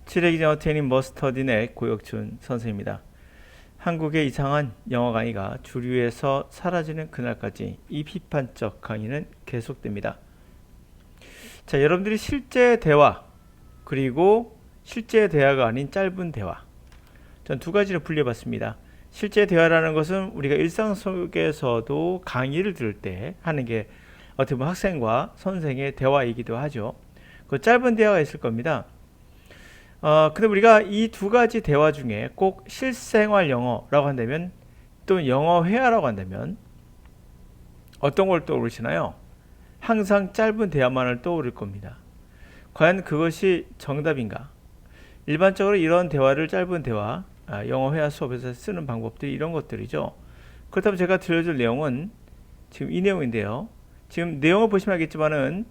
칠레기장 어테이닝 머스터딘의 고혁준 선생입니다. 한국의 이상한 영어 강의가 주류에서 사라지는 그날까지 이 비판적 강의는 계속됩니다. 자, 여러분들이 실제 대화 그리고 실제 대화가 아닌 짧은 대화, 전 두 가지로 분류해봤습니다. 실제 대화라는 것은 우리가 일상 속에서도 강의를 들을 때 하는 게 어떻게 보면 학생과 선생의 대화이기도 하죠. 그 짧은 대화가 있을 겁니다. 근데 우리가 이 두 가지 대화 중에 꼭 실생활 영어라고 한다면, 또 영어 회화라고 한다면 어떤 걸 떠오르시나요? 항상 짧은 대화만을 떠오를 겁니다. 과연 그것이 정답인가? 일반적으로 이런 대화를 짧은 대화, 영어 회화 수업에서 쓰는 방법들이 이런 것들이죠. 그렇다면 제가 들려줄 내용은 지금 이 내용인데요. 지금 내용을 보시면 알겠지만은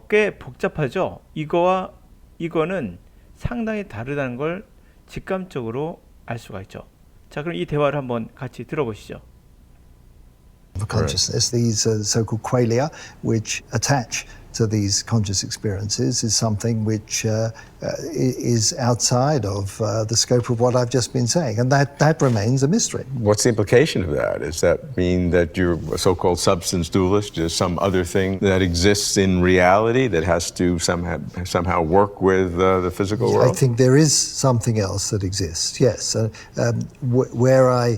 꽤 복잡하죠. 이거와 이거는 상당히 다르다는 걸 직감적으로 알 수가 있죠. 자, 그럼 이 대화를 한번 같이 들어보시죠. Of consciousness, these so-called qualia, which attach to these conscious experiences, is something which is outside of the scope of what I've just been saying, and that remains a mystery. What's the implication of that? Does that mean that you're a so-called substance dualist? There's some other thing that exists in reality that has to somehow work with the physical world? I think there is something else that exists, yes. Where I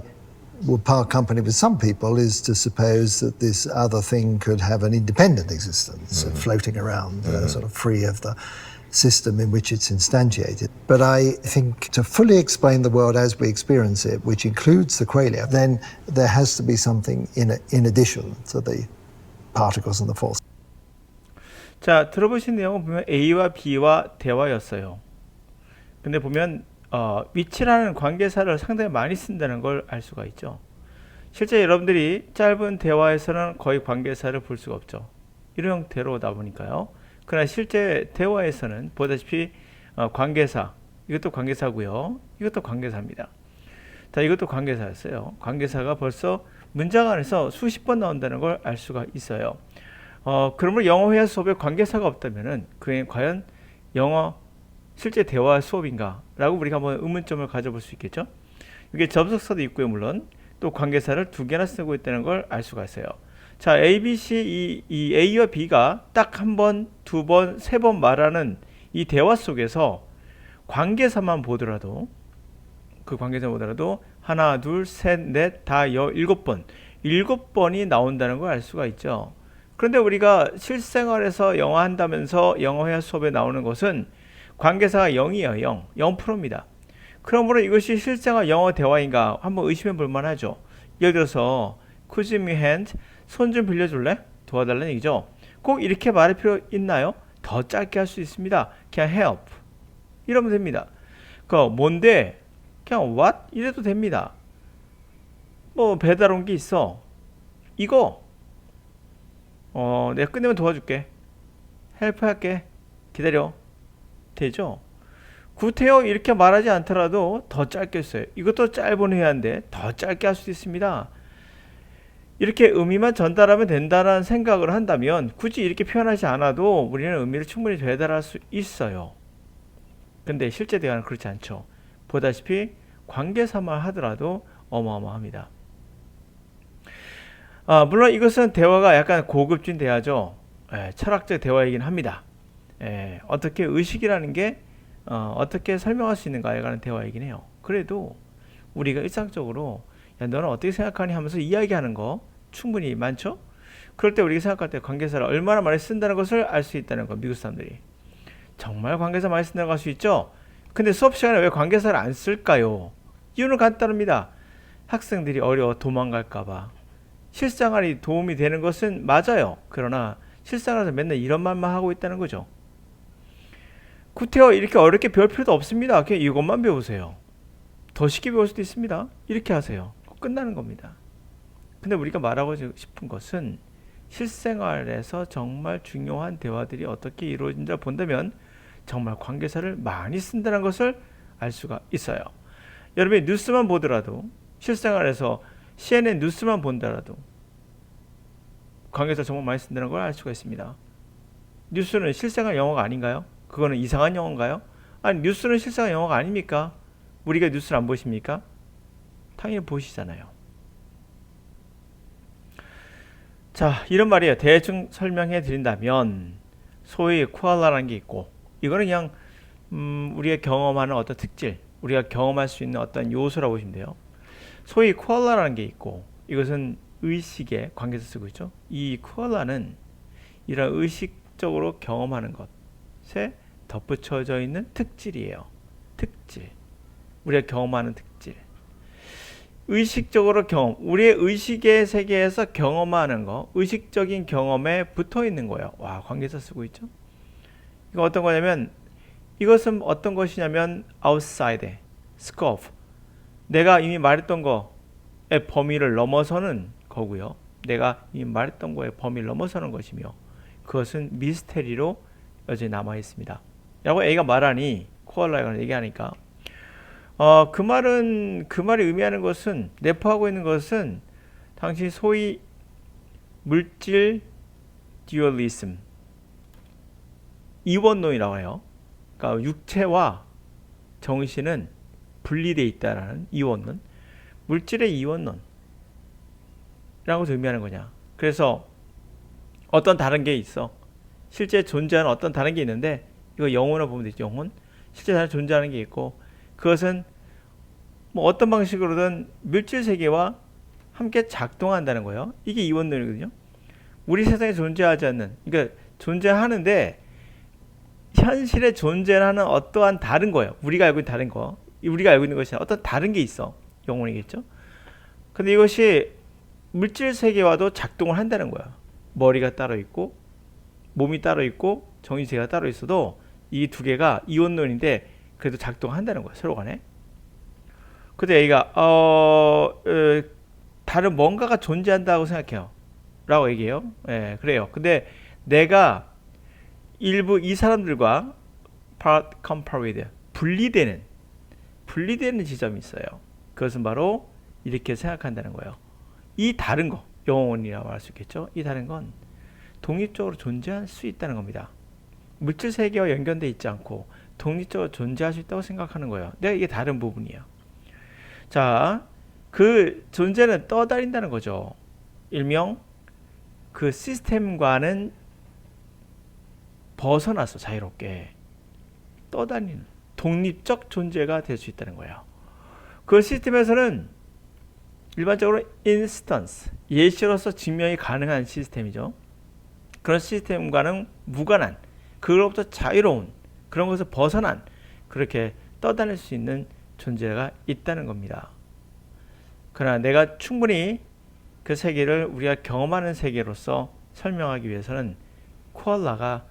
will part company with some people is to suppose that this other thing could have an independent existence, floating around, sort of free of the system in which it's instantiated. But I think to fully explain the world as we experience it, which includes the qualia, then there has to be something in addition to the particles and the force. 자, 들어보신 내용은 보면 A와 B와 대화였어요. 근데 보면 위치라는 관계사를 상당히 많이 쓴다는 걸 알 수가 있죠. 실제 여러분들이 짧은 대화에서는 거의 관계사를 볼 수가 없죠. 이런 형태로다 보니까요. 그러나 실제 대화에서는 보다시피 관계사, 이것도 관계사고요. 이것도 관계사입니다. 자, 이것도 관계사였어요. 관계사가 벌써 문장 안에서 수십 번 나온다는 걸 알 수가 있어요. 그러므로 영어 회화 수업에 관계사가 없다면은 그게 과연 영어 실제 대화 수업인가? 라고 우리가 한번 의문점을 가져볼 수 있겠죠. 이게 접속사도 있고요. 물론 또 관계사를 두 개나 쓰고 있다는 걸 알 수가 있어요. 자, A, B, C, 이 A와 B가 딱 한 번, 두 번, 세 번 말하는 이 대화 속에서 관계사만 보더라도, 그 관계사만 보더라도 하나, 둘, 셋, 넷, 다, 일곱 번이 나온다는 걸 알 수가 있죠. 그런데 우리가 실생활에서 영어 한다면서 영어 회화 수업에 나오는 것은 관계사가 0이에요. 0%입니다. 그러므로 이것이 실생활 영어 대화인가 한번 의심해 볼 만하죠. 예를 들어서 Could you give me a hand? 손 좀 빌려줄래? 도와달라는 얘기죠. 꼭 이렇게 말할 필요 있나요? 더 짧게 할 수 있습니다. 그냥 help 이러면 됩니다. 뭔데? 그냥 what? 이래도 됩니다. 뭐 배달 온 게 있어. 이거 내가 끝내면 도와줄게. 헬프 할게. 기다려. 되죠? 구태여 이렇게 말하지 않더라도 더 짧게 써요. 이것도 짧은 회화인데 더 짧게 할 수 있습니다. 이렇게 의미만 전달하면 된다는 생각을 한다면 굳이 이렇게 표현하지 않아도 우리는 의미를 충분히 배달할 수 있어요. 근데 실제 대화는 그렇지 않죠. 보다시피 관계사만 하더라도 어마어마합니다. 물론 이것은 대화가 약간 고급진 대화죠. 철학적 대화이긴 합니다. 어떻게 의식이라는 게 어떻게 설명할 수 있는가에 관한 대화이긴 해요. 그래도 우리가 일상적으로 야, 너는 어떻게 생각하니 하면서 이야기하는 거 충분히 많죠. 그럴 때 우리가 생각할 때 관계사를 얼마나 많이 쓴다는 것을 알 수 있다는 거. 미국 사람들이 정말 관계사 많이 쓴다고 할 수 있죠. 근데 수업 시간에 왜 관계사를 안 쓸까요? 이유는 간단합니다. 학생들이 어려워 도망갈까봐. 실생활이 도움이 되는 것은 맞아요. 그러나 실생활에서 맨날 이런 말만 하고 있다는 거죠. 구태여 이렇게 어렵게 배울 필요도 없습니다. 그냥 이것만 배우세요. 더 쉽게 배울 수도 있습니다. 이렇게 하세요. 끝나는 겁니다. 근데 우리가 말하고 싶은 것은 실생활에서 정말 중요한 대화들이 어떻게 이루어진지 본다면 정말 관계사를 많이 쓴다는 것을 알 수가 있어요. 여러분이 뉴스만 보더라도 실생활에서 CNN 뉴스만 본다라도 관계사 정말 많이 쓴다는 걸 알 수가 있습니다. 뉴스는 실생활 영어가 아닌가요? 그거는 이상한 영어인가요? 아니 뉴스는 실사가 영어가 아닙니까? 우리가 뉴스를 안 보십니까? 당연히 보시잖아요. 자, 이런 말이에요. 대충 설명해 드린다면 소위 코알라라는 게 있고, 이거는 그냥 우리가 경험하는 어떤 특질, 우리가 경험할 수 있는 어떤 요소라고 보시면 돼요. 소위 코알라라는 게 있고, 이것은 의식의 관계에서 쓰고 있죠. 이 코알라는 이런 의식적으로 경험하는 것에 덧붙여져 있는 특질이에요. 특질. 우리가 경험하는 특질. 의식적으로 경험. 우리의 의식의 세계에서 경험하는 거, 의식적인 경험에 붙어 있는 거예요. 와, 관계에서 쓰고 있죠. 이거 어떤 거냐면, 이것은 어떤 것이냐면 outside, scope. 내가 이미 말했던 거의 범위를 넘어서는 거고요. 내가 이미 말했던 거의 범위를 넘어서는 것이며, 그것은 미스테리로 여전히 남아 있습니다. 라고 A가 말하니, 코알라가 얘기하니까, 그 말이 의미하는 것은, 내포하고 있는 것은 당시 소위 물질 듀얼리즘, 이원론이라고 해요. 그러니까 육체와 정신은 분리되어 있다라는 이원론, 물질의 이원론 라고 의미하는 거냐. 그래서 어떤 다른 게 있어. 실제 존재하는 어떤 다른 게 있는데, 이거 영혼을 보면 되죠. 영혼. 실제 다른 존재하는 게 있고, 그것은 뭐 어떤 방식으로든 물질 세계와 함께 작동한다는 거예요. 이게 이원론이거든요. 우리 세상에 존재하지 않는, 그러니까 존재하는데 현실에 존재하는 어떠한 다른 거예요. 우리가 알고 있는 다른 거. 우리가 알고 있는 것이 어떤 다른 게 있어. 영혼이겠죠. 근데 이것이 물질 세계와도 작동을 한다는 거야. 머리가 따로 있고 몸이 따로 있고 정신세계가 따로 있어도 이 두 개가 이원론인데 그래도 작동한다는 거야. 서로 간에. 근데 A가 다른 뭔가가 존재한다고 생각해요. 라고 얘기해요. 예, 그래요. 근데 내가 일부 이 사람들과 part compared, 분리되는 지점이 있어요. 그것은 바로 이렇게 생각한다는 거예요. 이 다른 거, 영혼이라고 할 수 있겠죠. 이 다른 건 독립적으로 존재할 수 있다는 겁니다. 물질 세계와 연결되어 있지 않고 독립적으로 존재할 수 있다고 생각하는 거예요. 내가 이게 다른 부분이에요. 자, 그 존재는 떠다닌다는 거죠. 일명 그 시스템과는 벗어나서 자유롭게 떠다니는 독립적 존재가 될 수 있다는 거예요. 그 시스템에서는 일반적으로 인스턴스, 예시로서 증명이 가능한 시스템이죠. 그런 시스템과는 무관한, 그로부터 자유로운, 그런 것에서 벗어난, 그렇게 떠다닐 수 있는 존재가 있다는 겁니다. 그러나 내가 충분히 그 세계를 우리가 경험하는 세계로서 설명하기 위해서는 코알라가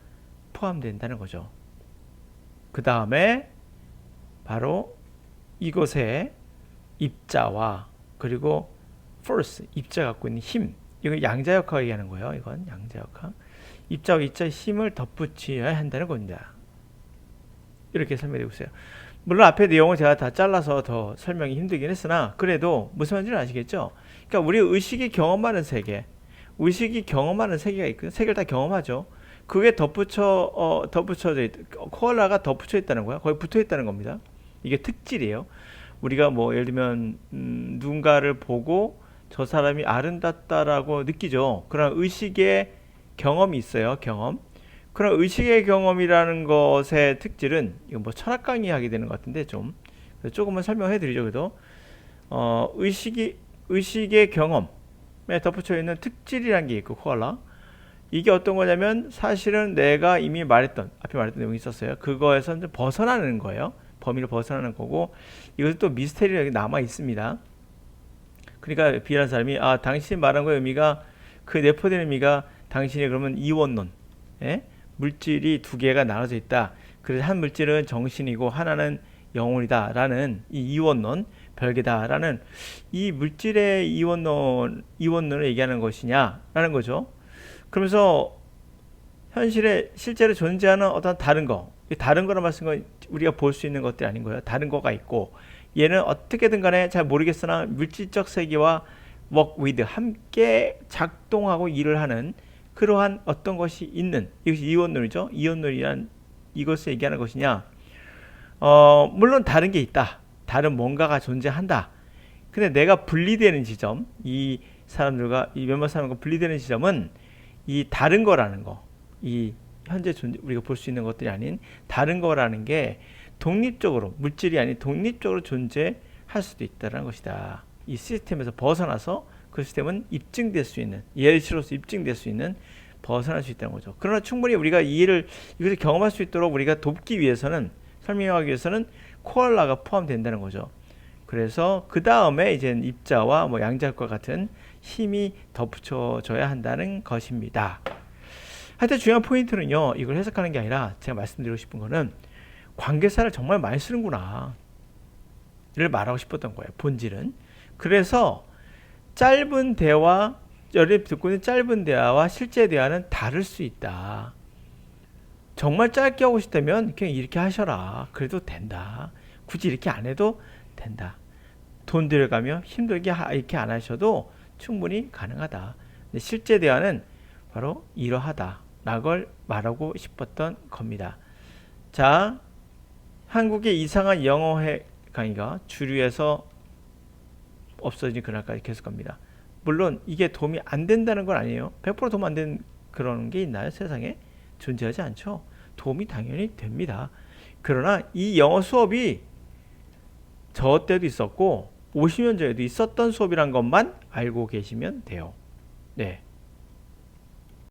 포함된다는 거죠. 그 다음에 바로 이곳에 입자와 그리고 force, 입자가 갖고 있는 힘, 이거 양자역학 얘기하는 거예요. 이건 양자역학. 입자와 입자의 힘을 덧붙여야 한다는 겁니다. 이렇게 설명되고 있어요. 물론 앞에 내용을 제가 다 잘라서 더 설명이 힘들긴 했으나 그래도 무슨 말인지는 아시겠죠? 그러니까 우리 의식이 경험하는 세계, 의식이 경험하는 세계가 있거든요. 세계를 다 경험하죠. 그게 덧붙여져 있다. 코알라가 덧붙여 있다는 거야. 거기 붙어 있다는 겁니다. 이게 특질이에요. 우리가 뭐 예를 들면 누군가를 보고 저 사람이 아름답다라고 느끼죠. 그런 의식의 경험이 있어요. 경험. 그런 의식의 경험이라는 것의 특질은 이거 뭐 철학 강의 하게 되는 것 같은데 조금만 설명해 드리죠. 그래도 의식의 경험에 덧붙여 있는 특질이라는 게 있고 코알라. 이게 어떤 거냐면 사실은 내가 이미 앞에 말했던 내용이 있었어요. 그거에서 좀 벗어나는 거예요. 범위를 벗어나는 거고 이것은 또 미스테리가 남아 있습니다. 그러니까 B라는 사람이 당신이 말한 거의 의미가 그 내포된 의미가 당신이 그러면 이원론, 물질이 두 개가 나눠져 있다. 그래서 한 물질은 정신이고 하나는 영혼이다라는 이 이원론, 별개다라는 이 물질의 이원론을 얘기하는 것이냐라는 거죠. 그러면서 현실에 실제로 존재하는 어떤 다른 거, 다른 거란 말씀은 우리가 볼 수 있는 것들이 아닌 거예요. 다른 거가 있고 얘는 어떻게든 간에 잘 모르겠으나 물질적 세계와 work with 함께 작동하고 일을 하는 그러한 어떤 것이 있는 이것이 이원론이죠. 이원론이란 이것을 얘기하는 것이냐. 물론 다른 게 있다. 다른 뭔가가 존재한다. 근데 내가 분리되는 지점, 이 사람들과 이 몇몇 사람과 분리되는 지점은 이 다른 거라는 거, 이 현재 존재 우리가 볼 수 있는 것들이 아닌 다른 거라는 게 독립적으로 물질이 아닌 독립적으로 존재할 수도 있다는 것이다. 이 시스템에서 벗어나서 그 시스템은 입증될 수 있는 예시로서 입증될 수 있는 벗어날 수 있다는 거죠. 그러나 충분히 우리가 이것을 경험할 수 있도록 우리가 돕기 위해서는 설명하기 위해서는 코알라가 포함된다는 거죠. 그래서 그 다음에 이제 입자와 뭐 양자과 같은 힘이 덧붙여져야 한다는 것입니다. 하여튼 중요한 포인트는요, 이걸 해석하는 게 아니라 제가 말씀드리고 싶은 거는 관계사를 정말 많이 쓰는구나 를 말하고 싶었던 거예요. 본질은. 그래서 짧은 대화, 여러분이 듣고 있는 짧은 대화와 실제 대화는 다를 수 있다. 정말 짧게 하고 싶다면 그냥 이렇게 하셔라. 그래도 된다. 굳이 이렇게 안 해도 된다. 돈 들여가며 힘들게 이렇게 안 하셔도 충분히 가능하다. 근데 실제 대화는 바로 이러하다. 라걸 말하고 싶었던 겁니다. 자, 한국의 이상한 영어회 강의가 주류에서 없어진 그날까지 계속 갑니다. 물론 이게 도움이 안 된다는 건 아니에요. 100% 도움 안 되는 그런 게 있나요? 세상에? 존재하지 않죠. 도움이 당연히 됩니다. 그러나 이 영어 수업이 저 때도 있었고 50년 전에도 있었던 수업이란 것만 알고 계시면 돼요. 네.